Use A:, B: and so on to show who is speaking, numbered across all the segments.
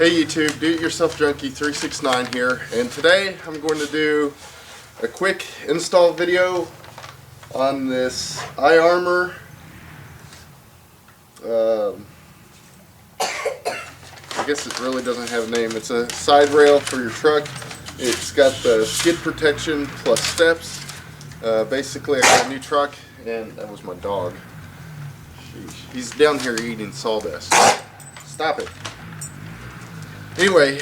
A: Hey YouTube, Do-It-Yourself Junkie 369 here, and today I'm going to do a quick install video on this iArmor I guess it really doesn't have a name. It's a side rail for your truck. It's got the skid protection plus steps. Basically I got a new truck, and that was my dog. Sheesh. He's down here eating sawdust. Stop it. Anyway,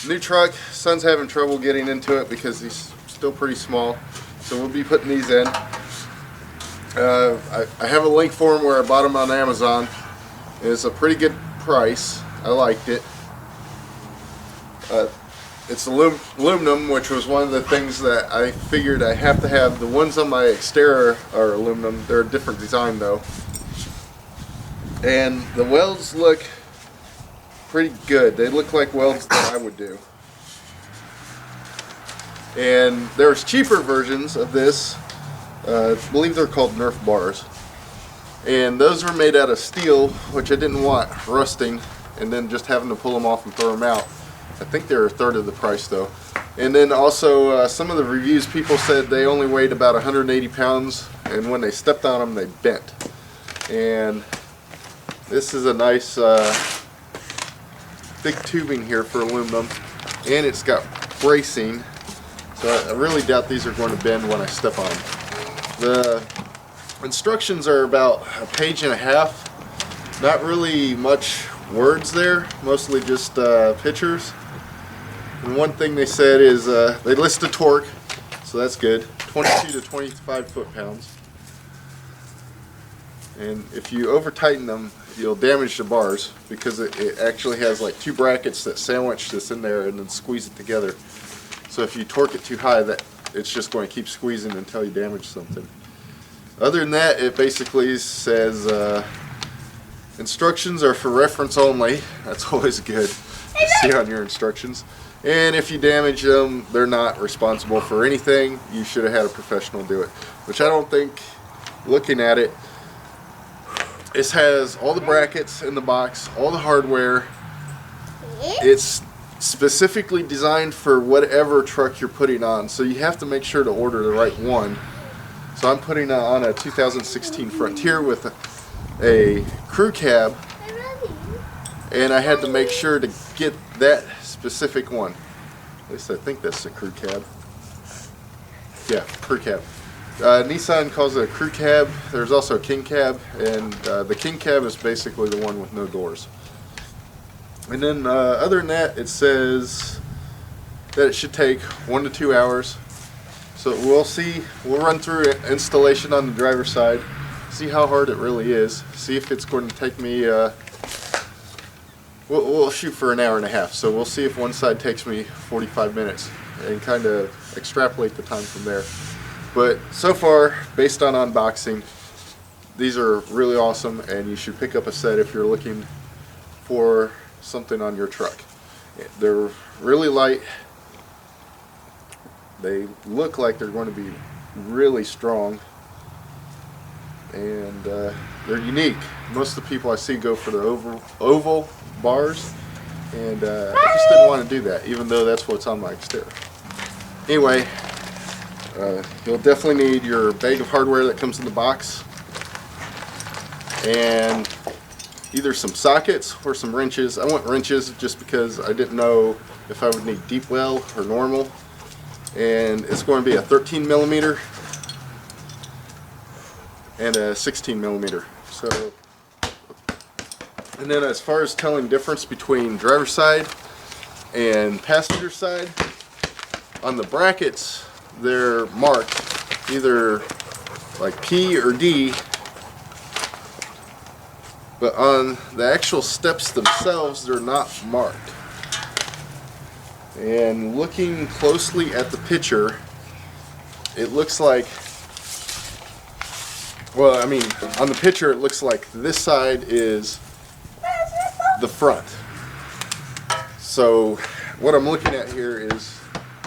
A: new truck. Son's having trouble getting into it because he's still pretty small, so we'll be putting these in. I have a link for them where I bought them on Amazon. It's a pretty good price. I liked it. It's aluminum, which was one of the things that I figured I have to have. The ones on my exterior are aluminum. They're a different design though, and the welds look pretty good. They look like welds that I would do. And there's cheaper versions of this. I believe they're called Nerf bars. And those were made out of steel, which I didn't want rusting and then just having to pull them off and throw them out. I think they're a third of the price though. And then also some of the reviews, people said they only weighed about 180 pounds, and when they stepped on them they bent. And this is a nice thick tubing here for aluminum, and it's got bracing, so I really doubt these are going to bend when I step on them. The instructions are about a page and a half. Not really much words there, mostly just pictures. And one thing they said is they list the torque, so that's good, 22 to 25 foot-pounds. And if you over tighten them, you'll damage the bars, because it actually has like two brackets that sandwich this in there and then squeeze it together. So if you torque it too high, that it's just going to keep squeezing until you damage something. Other than that, it basically says instructions are for reference only. That's always good to see on your instructions. And if you damage them, they're not responsible for anything. You should have had a professional do it, which I don't think, looking at it. This has all the brackets in the box, all the hardware. It's specifically designed for whatever truck you're putting on, so you have to make sure to order the right one. So I'm putting on a 2016 Frontier with a crew cab, and I had to make sure to get that specific one. At least I think that's the crew cab. Yeah, crew cab. Nissan calls it a crew cab. There's also a king cab, and the king cab is basically the one with no doors. And then other than that, it says that it should take 1 to 2 hours. So we'll see. We'll run through installation on the driver's side, see how hard it really is, see if it's going to take me. We'll shoot for an hour and a half. So we'll see if one side takes me 45 minutes, and kind of extrapolate the time from there. But so far, based on unboxing, these are really awesome, and you should pick up a set if you're looking for something on your truck. They're really light. They look like they're going to be really strong, and they're unique. Most of the people I see go for the oval bars, and I just didn't want to do that, even though that's what's on my exterior. Anyway, you'll definitely need your bag of hardware that comes in the box, and either some sockets or some wrenches. I want wrenches just because I didn't know if I would need deep well or normal. And it's going to be a 13 millimeter and a 16 millimeter. So, and then as far as telling difference between driver's side and passenger side, on the brackets they're marked either like P or D, but on the actual steps themselves they're not marked. And looking closely at the picture, it looks like, well, I mean, on the picture it looks like this side is the front. So what I'm looking at here is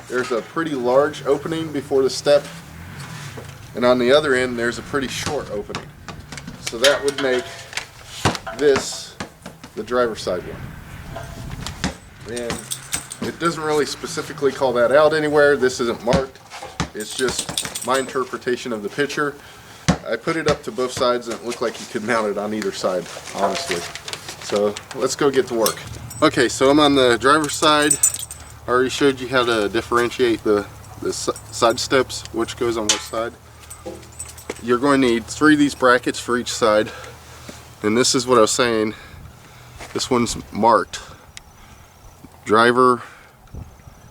A: there's a pretty large opening before the step, and on the other end there's a pretty short opening. So that would make this the driver's side one. And it doesn't really specifically call that out anywhere. This isn't marked. It's just my interpretation of the picture. I put it up to both sides and it looked like you could mount it on either side, honestly. So let's go get to work. Okay, so I'm on the driver's side. I already showed you how to differentiate the side steps, which goes on which side. You're going to need 3 of these brackets for each side. And this is what I was saying. This one's marked. Driver,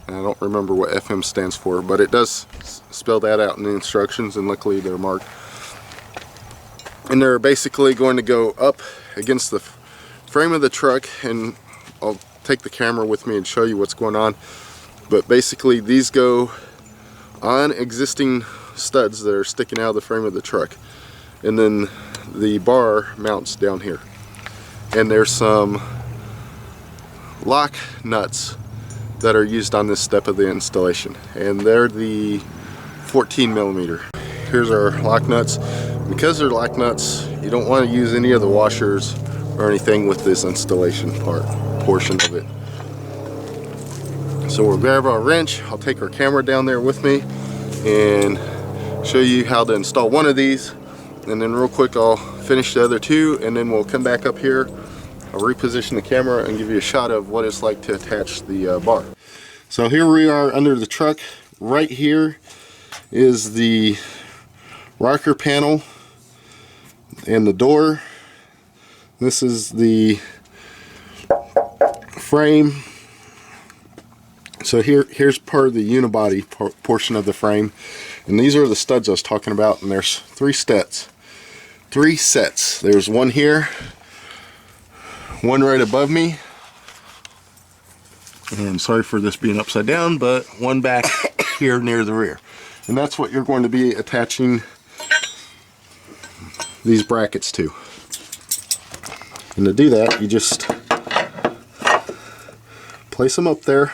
A: and I don't remember what FM stands for, but it does spell that out in the instructions, and luckily they're marked. And they're basically going to go up against the frame of the truck, and I'll take the camera with me and show you what's going on. But basically these go on existing studs that are sticking out of the frame of the truck, and then the bar mounts down here. And there's some lock nuts that are used on this step of the installation, and they're the 14 millimeter. Here's our lock nuts. Because they're lock nuts, you don't want to use any of the washers or anything with this installation portion of it. So we'll grab our wrench. I'll take our camera down there with me and show you how to install one of these, and then real quick I'll finish the other 2, and then we'll come back up here. I'll reposition the camera and give you a shot of what it's like to attach the bar. So here we are under the truck. Right here is the rocker panel and the door. This is the frame. So here's part of the unibody portion of the frame, and these are the studs I was talking about, and there's 3 sets. There's one here, one right above me, and sorry for this being upside down, but one back here near the rear. And that's what you're going to be attaching these brackets to. And to do that, you just place them up there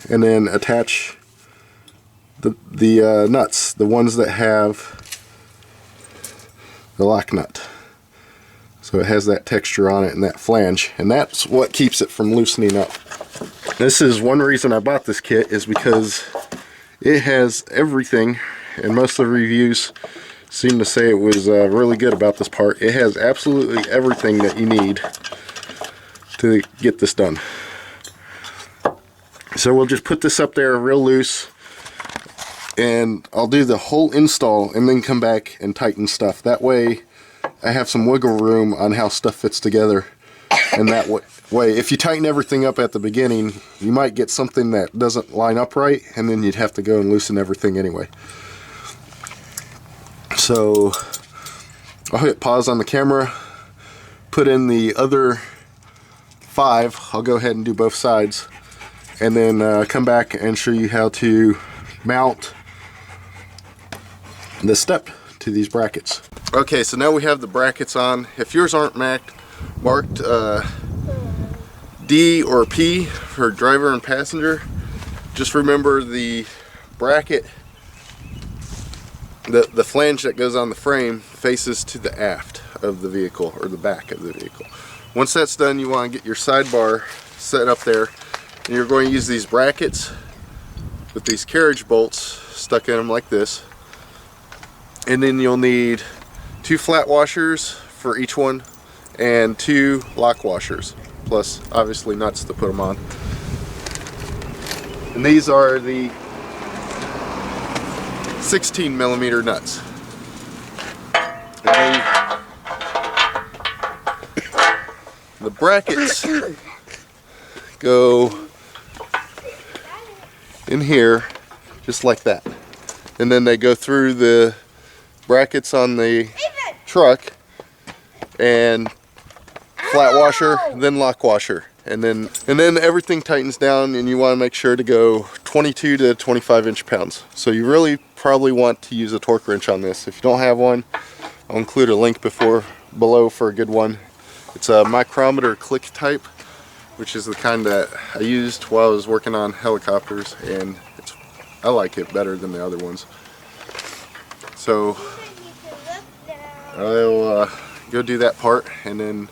A: and then attach the nuts, the ones that have the lock nut. So it has that texture on it and that flange, and that's what keeps it from loosening up. This is one reason I bought this kit, is because it has everything, and most of the reviews seem to say it was really good about this part. It has absolutely everything that you need to get this done. So we'll just put this up there real loose, and I'll do the whole install and then come back and tighten stuff. That way I have some wiggle room on how stuff fits together, and that way if you tighten everything up at the beginning, you might get something that doesn't line up right, and then you'd have to go and loosen everything anyway. So I'll hit pause on the camera, put in the other 5. I'll go ahead and do both sides, and then come back and show you how to mount the step to these brackets. Okay, so now we have the brackets on. If yours aren't marked D or P for driver and passenger, just remember the bracket, the flange that goes on the frame faces to the aft of the vehicle, or the back of the vehicle. Once that's done, you want to get your sidebar set up there, and you're going to use these brackets with these carriage bolts stuck in them like this, and then you'll need 2 flat washers for each one and 2 lock washers, plus obviously nuts to put them on. And these are the 16 millimeter nuts. And the brackets go in here just like that, and then they go through the brackets on the truck, and flat washer, then lock washer, and then everything tightens down, and you want to make sure to go 22 to 25 inch-pounds. So you really probably want to use a torque wrench on this. If you don't have one, I'll include a link below for a good one. It's a micrometer click type, which is the kind that I used while I was working on helicopters, and I like it better than the other ones. So I'll go do that part, and then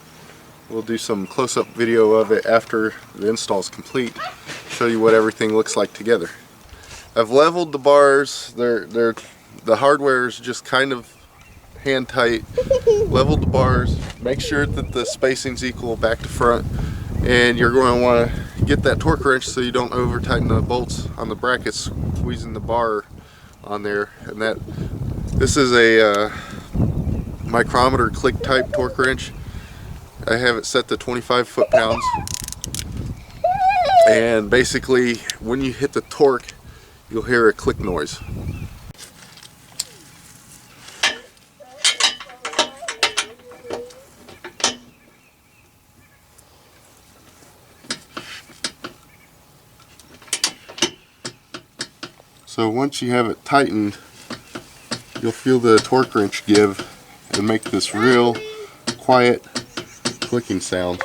A: we'll do some close-up video of it after the install is complete, show you what everything looks like together. I've leveled the bars. The hardware is just kind of hand tight. Leveled the bars, make sure that the spacing's equal back to front, and you're going to want to get that torque wrench so you don't over tighten the bolts on the brackets, squeezing the bar on there. And this is a micrometer click type torque wrench. I have it set to 25 foot-pounds, and basically when you hit the torque you'll hear a click noise. So once you have it tightened, you'll feel the torque wrench give and make this real quiet clicking sound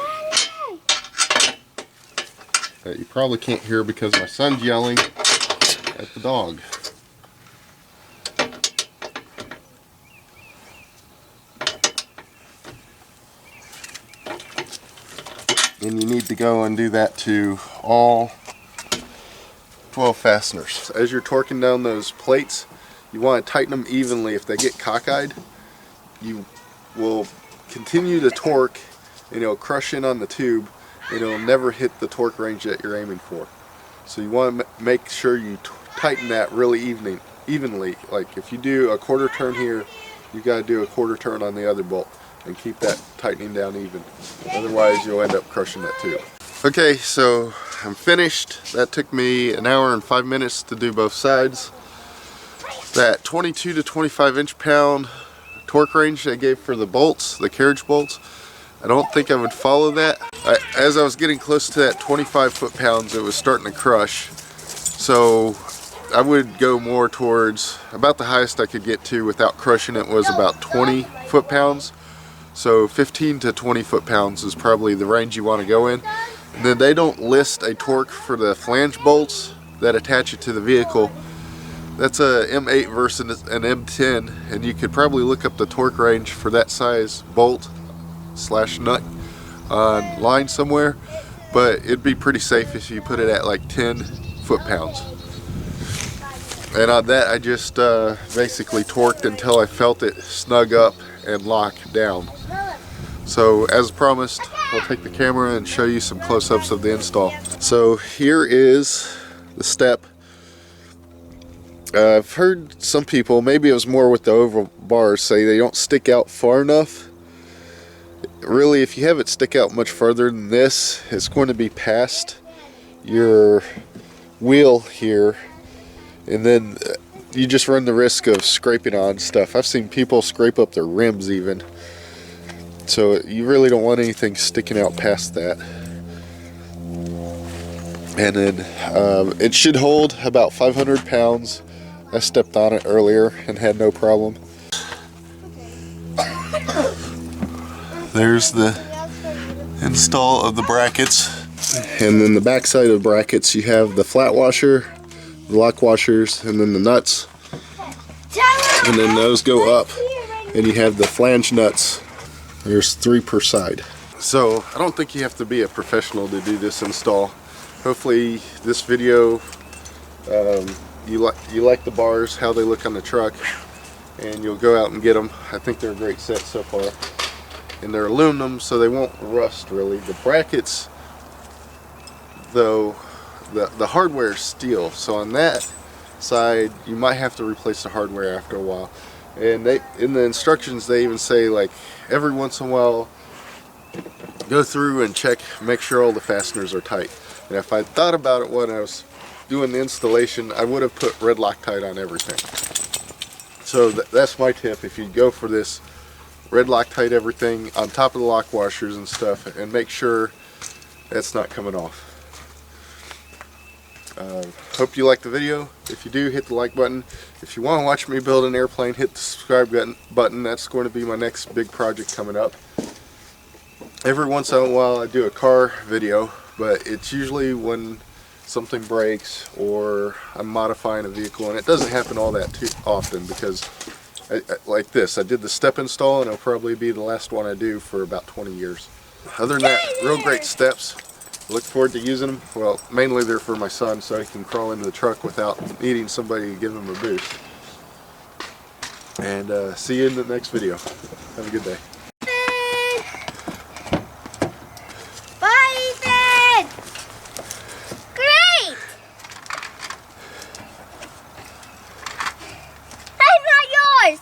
A: that you probably can't hear because my son's yelling at the dog. And you need to go and do that to all 12 fasteners. As you're torquing down those plates, you want to tighten them evenly. If they get cockeyed, you will continue to torque and it'll crush in on the tube and it'll never hit the torque range that you're aiming for. So you want to make sure you tighten that really evenly. Like if you do a quarter turn here, you got to do a quarter turn on the other bolt and keep that tightening down even. Otherwise you'll end up crushing that tube. Okay, so I'm finished. That took me 1 hour and 5 minutes to do both sides. That 22 to 25 inch-pound torque range they gave for the bolts, the carriage bolts, I don't think I would follow that. As I was getting close to that 25 foot-pounds, it was starting to crush. So I would go more towards, about the highest I could get to without crushing it was about 20 foot-pounds. So 15 to 20 foot-pounds is probably the range you want to go in. And then they don't list a torque for the flange bolts that attach it to the vehicle. That's a M8 versus an M10, and you could probably look up the torque range for that size bolt / nut online somewhere, but it'd be pretty safe if you put it at like 10 foot-pounds. And on that I just basically torqued until I felt it snug up and lock down. So as promised, we'll take the camera and show you some close-ups of the install. So here is the step. I've heard some people, maybe it was more with the oval bars, say they don't stick out far enough. Really, if you have it stick out much further than this, it's going to be past your wheel here, and then you just run the risk of scraping on stuff. I've seen people scrape up their rims even. So you really don't want anything sticking out past that. And then it should hold about 500 pounds. I stepped on it earlier and had no problem. There's the install of the brackets. And then the back side of the brackets, you have the flat washer, the lock washers, and then the nuts. And then those go up, and you have the flange nuts. There's 3 per side. So I don't think you have to be a professional to do this install. Hopefully this video, you like the bars, how they look on the truck, and you'll go out and get them. I think they're a great set so far. And they're aluminum, so they won't rust really. The brackets, though, the hardware is steel. So on that side, you might have to replace the hardware after a while. And in the instructions, they even say, like, every once in a while, go through and check, make sure all the fasteners are tight. And if I thought about it when I was doing the installation, I would have put red Loctite on everything. So that's my tip. If you go for this, red Loctite everything on top of the lock washers and stuff, and make sure that's not coming off. Hope you liked the video. If you do, hit the like button. If you want to watch me build an airplane, hit the subscribe button. That's going to be my next big project coming up. Every once in a while I do a car video, but it's usually when something breaks or I'm modifying a vehicle, and it doesn't happen all that too often because like this, I did the step install, and it'll probably be the last one I do for about 20 years. other than that, real great steps. Look forward to using them. Well, mainly they're for my son so he can crawl into the truck without needing somebody to give him a boost. And see you in the next video. Have a good day.
B: Bye, Ethan! Great! I'm not yours!